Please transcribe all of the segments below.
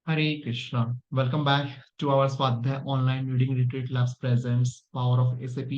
Hare Krishna. Welcome back to our Swadhyaya Online Reading Retreat Labs presents Power of SAP,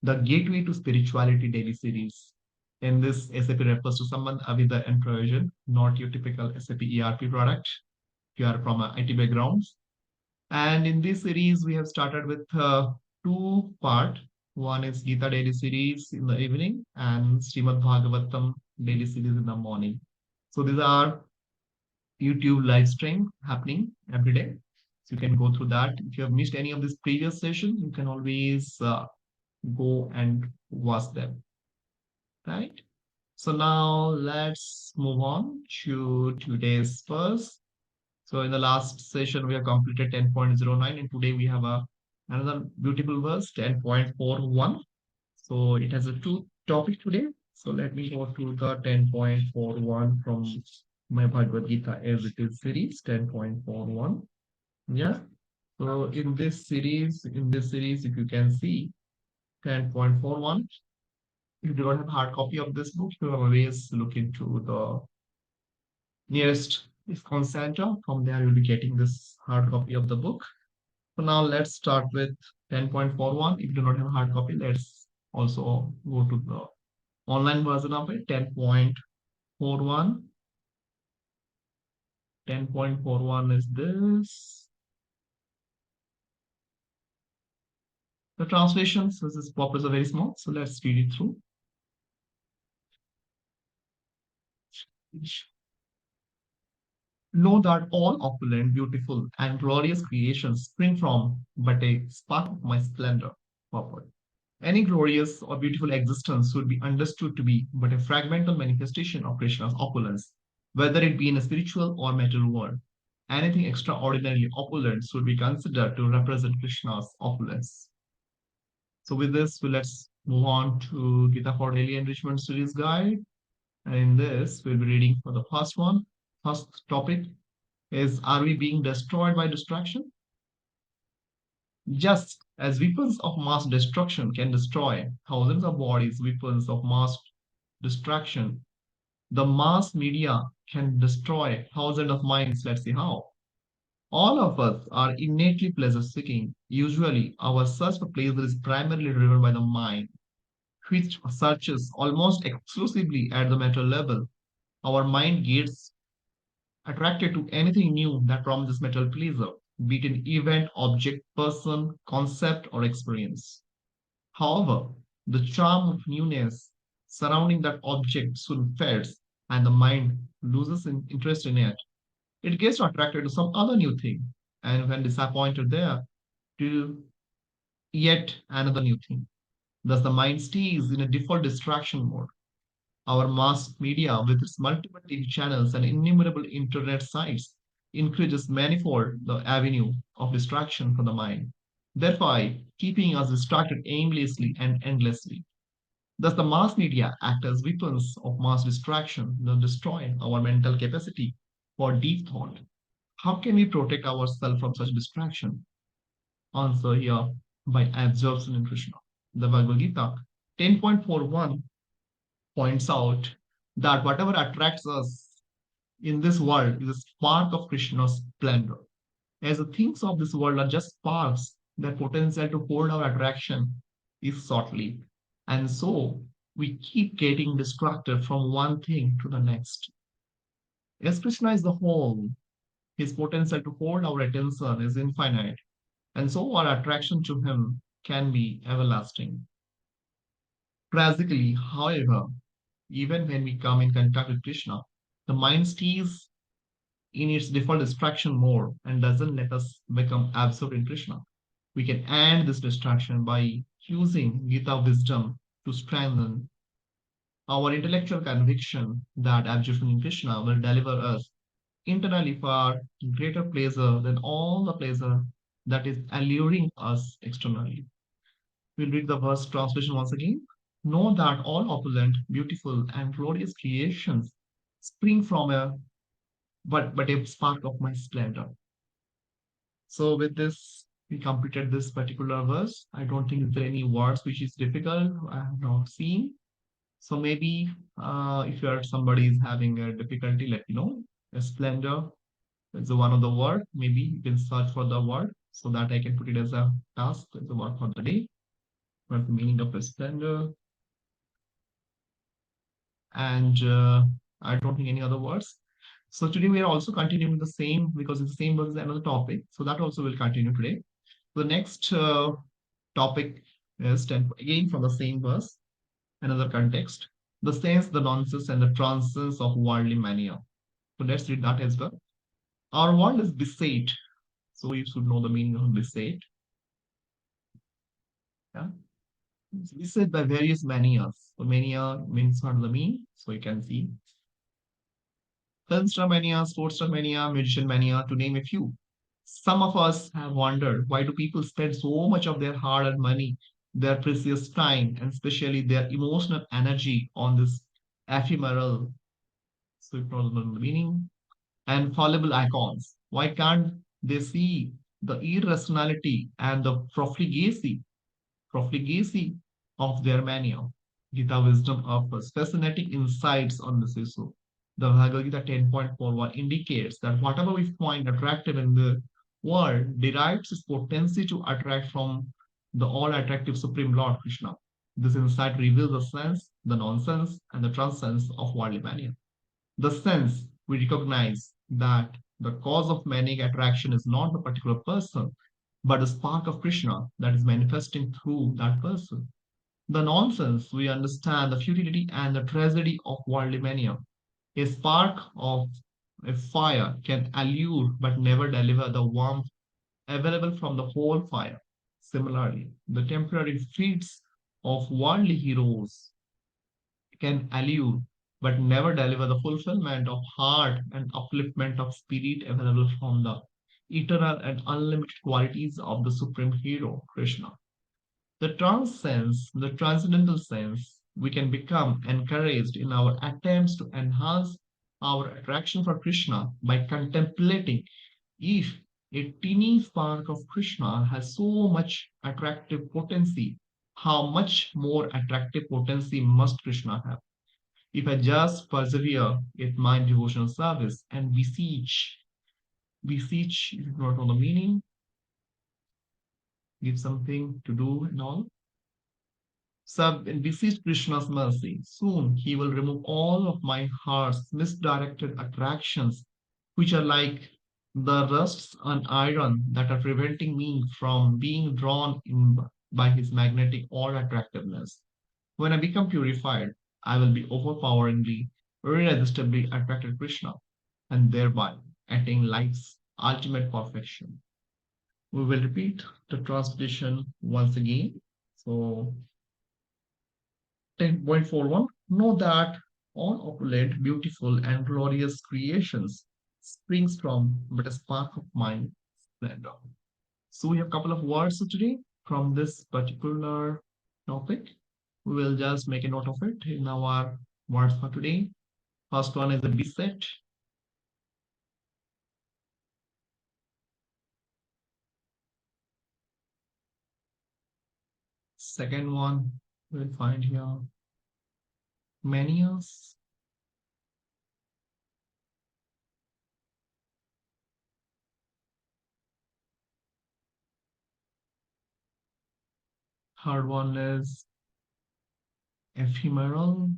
the Gateway to Spirituality daily series. In this, SAP refers to someone with and Prayojan, not your typical SAP ERP product. You are from a IT backgrounds. And in this series, we have started with two part. One is Gita daily series in the evening and śrīmad Bhagavatam daily series in the morning. So these are YouTube live stream happening every day. So you can go through that. If you have missed any of this previous session, you can always go and watch them, right? So now let's move on to today's verse. So in the last session, we have completed 10.09 and today we have another beautiful verse, 10.41. So it has a two topic today. So let me go to the 10.41 from my Bhagavad Gita as it is series 10.41. Yeah. So in this series, if you can see 10.41, if you don't have hard copy of this book, you can always look into the nearest ISKCON center. From there, you'll be getting this hard copy of the book. So now let's start with 10.41. If you do not have a hard copy, let's also go to the online version of it, 10.41. 10.41 is this. The translation, so this pop is very small, so let's read it through. Know that all opulent, beautiful, and glorious creations spring from but a spark of my splendor. Purport. Any glorious or beautiful existence should be understood to be but a fragmental manifestation of Krishna's opulence, whether it be in a spiritual or material world. Anything extraordinarily opulent should be considered to represent Krishna's opulence. So with this, let's move on to Gita for Daily Enrichment Series Guide. And in this, we'll be reading for the first one. First topic is, are we being destroyed by distraction? Just as weapons of mass destruction can destroy thousands of bodies, weapons of mass destruction, the mass media can destroy thousands of minds. Let's see how. All of us are innately pleasure seeking. Usually, our search for pleasure is primarily driven by the mind, which searches almost exclusively at the material level. Our mind gets attracted to anything new that promises material pleasure, be it an event, object, person, concept, or experience. However, the charm of newness surrounding that object soon fades, and the mind loses interest in it. It gets attracted to some other new thing, and when disappointed there, to yet another new thing. Thus, the mind stays in a default distraction mode. Our mass media, with its multiple TV channels and innumerable internet sites, increases manifold the avenue of distraction for the mind, thereby keeping us distracted aimlessly and endlessly. Thus, the mass media act as weapons of mass distraction that destroy our mental capacity for deep thought. How can we protect ourselves from such distraction? Answer here by absorption in Krishna. The Bhagavad Gita 10.41 points out that whatever attracts us in this world is a spark of Krishna's splendor. As the things of this world are just sparks, their potential to hold our attraction is short-lived. And so we keep getting distracted from one thing to the next. As Krishna is the whole, his potential to hold our attention is infinite, and so our attraction to him can be everlasting. Tragically, however, even when we come in contact with Krishna, the mind stays in its default distraction mode and doesn't let us become absorbed in Krishna. We can end this distraction by using Gita wisdom to strengthen our intellectual conviction that absorption in Krishna will deliver us internally far greater pleasure than all the pleasure that is alluring us externally. We'll read the verse translation once again. Know that all opulent, beautiful, and glorious creations spring from a but a spark of my splendor. So with this, we completed this particular verse. I don't think there are any words which is difficult. I have not seen. So maybe if you are somebody is having a difficulty, let me know. A splendor It's the one of the word. Maybe you can search for the word so that I can put it as a task, as the word for the day. What's the meaning of a splendor? And I don't think any other words. So today we are also continuing the same because it's the same verse as another topic. So that also will continue today. The next topic is again from the same verse, another context. The sense, the nonsense, and the transense of worldly mania. So let's read that as well. Our world is beset. So you should know the meaning of beset. Yeah. It's beset by various manias. So mania means what the mean. So you can see film star mania, sports star mania, musician mania, to name a few. Some of us have wondered why do people spend so much of their hard-earned money, their precious time, and especially their emotional energy on this ephemeral, so it knows the meaning, and fallible icons. Why can't they see the irrationality and the profligacy of their mania? Gita wisdom offers fascinating insights on this issue. The Bhagavad Gita 10.41 indicates that whatever we find attractive in the world derives its potency to attract from the all-attractive Supreme Lord Krishna. This insight reveals the sense, the nonsense, and the transcendence of worldly mania. The sense we recognize that the cause of manic attraction is not the particular person, but the spark of Krishna that is manifesting through that person. The nonsense we understand the futility and the tragedy of worldly mania. A spark of a fire can allure but never deliver the warmth available from the whole fire. Similarly, the temporary feats of worldly heroes can allure but never deliver the fulfillment of heart and upliftment of spirit available from the eternal and unlimited qualities of the supreme hero, Krishna. The trance sense, the transcendental sense, we can become encouraged in our attempts to enhance our attraction for Krishna by contemplating if a teeny spark of Krishna has so much attractive potency, how much more attractive potency must Krishna have? If I just persevere in my devotional service and beseech, if you don't know the meaning, give something to do and all, sub and beseech Krishna's mercy. Soon he will remove all of my heart's misdirected attractions, which are like the rusts on iron that are preventing me from being drawn in by his magnetic all attractiveness. When I become purified, I will be overpoweringly, irresistibly attracted to Krishna, and thereby attain life's ultimate perfection. We will repeat the translation once again. So 10.41, know that all opulent, beautiful, and glorious creations springs from but a spark of mind splendor. So we have a couple of words today from this particular topic. We will just make a note of it in our words for today. First one is the beset. Second one we'll find here manias. Third one is ephemeral.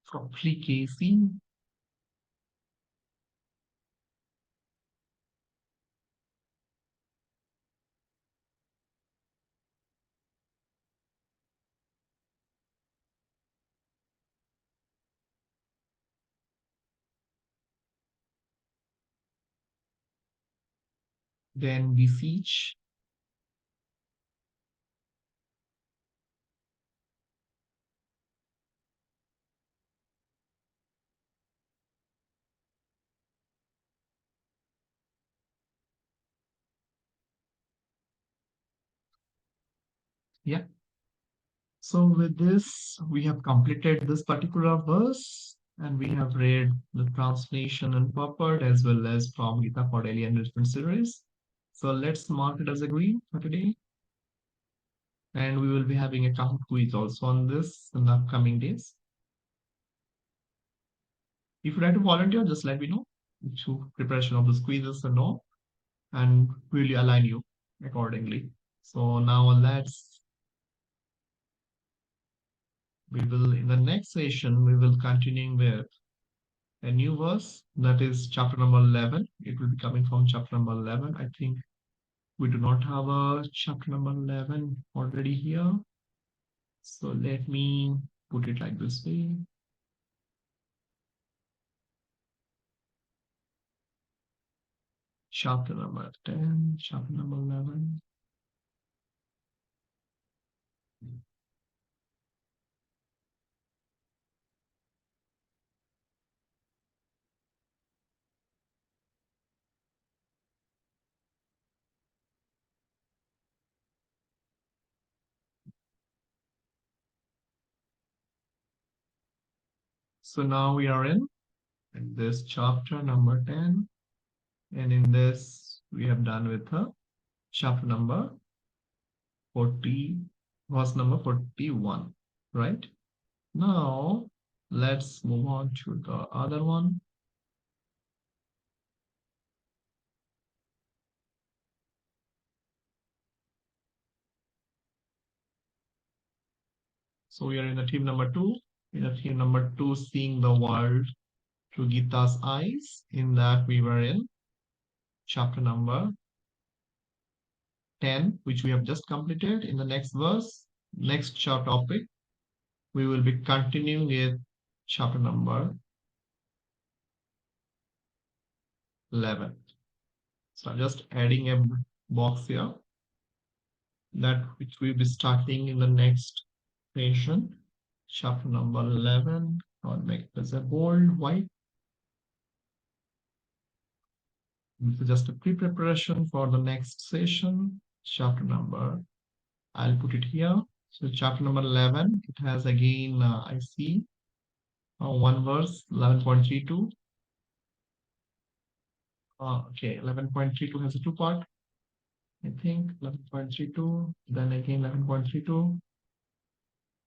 Profligacy. Then beseech. Yeah. So with this, we have completed this particular verse and we have read the translation and purport as well as from Gita for daily enrichment series. So let's mark it as agreed for today. And we will be having a Kahoot quiz also on this in the upcoming days. If you'd like to volunteer, just let me know to preparation of the quizzes and all, and we will align you accordingly. So now in the next session, we will continue with a new verse, that is chapter number 11. It will be coming from chapter number 11. I think we do not have a chapter number 11 already here. So let me put it like this way. Chapter number 10, chapter number 11. So now we are in this chapter number 10. And in this, we have done with chapter number 40, verse number 41, right? Now, let's move on to the other one. So we are in the theme number 2. In the theme number 2, seeing the world through Gita's eyes. In that, we were in chapter number 10, which we have just completed. In the next verse, next chapter topic, we will be continuing with chapter number 11. So I'm just adding a box here, that which we'll be starting in the next session, chapter number 11. I'll make this a bold white. This is just a pre-preparation for the next session, chapter number. I'll put it here. So chapter number 11, it has again, I see one verse, 11.32. Okay, 11.32 has a two part. I think 11.32, then again 11.32,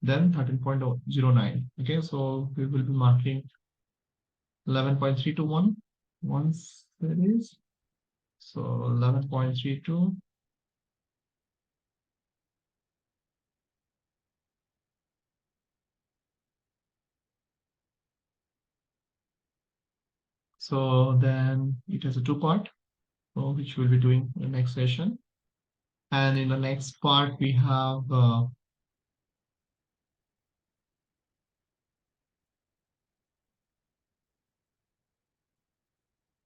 then 13.09. Okay, so we will be marking 11.321 once there is. So 11.32. So then it has a two part, so which we'll be doing in the next session. And in the next part, we have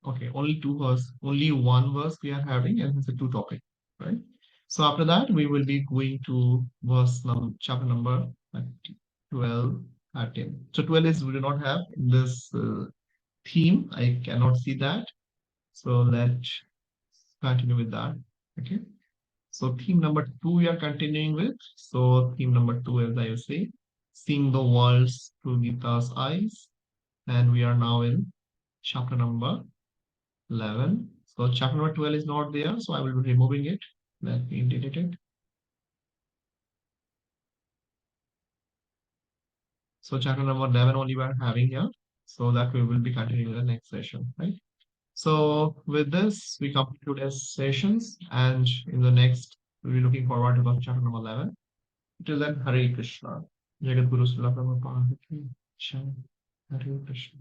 okay, only one verse we are having, and it's a two topic, right? So after that, we will be going to chapter number 12, 13. So 12 is we do not have in this theme. I cannot see that. So let's continue with that. Okay. So theme number 2 we are continuing with. So theme number 2, as I say, seeing the worlds through Gita's eyes. And we are now in chapter number 11. So chapter number 12 is not there, so I will be removing it. Let me delete it. So chapter number 11 only we are having here. So that we will be continuing the next session, right? So with this, we complete today's sessions, and in the next, we'll be looking forward to chapter number 11. Till then, Hare Krishna. Jagat Guru Srila Prabhupada. Hare Krishna.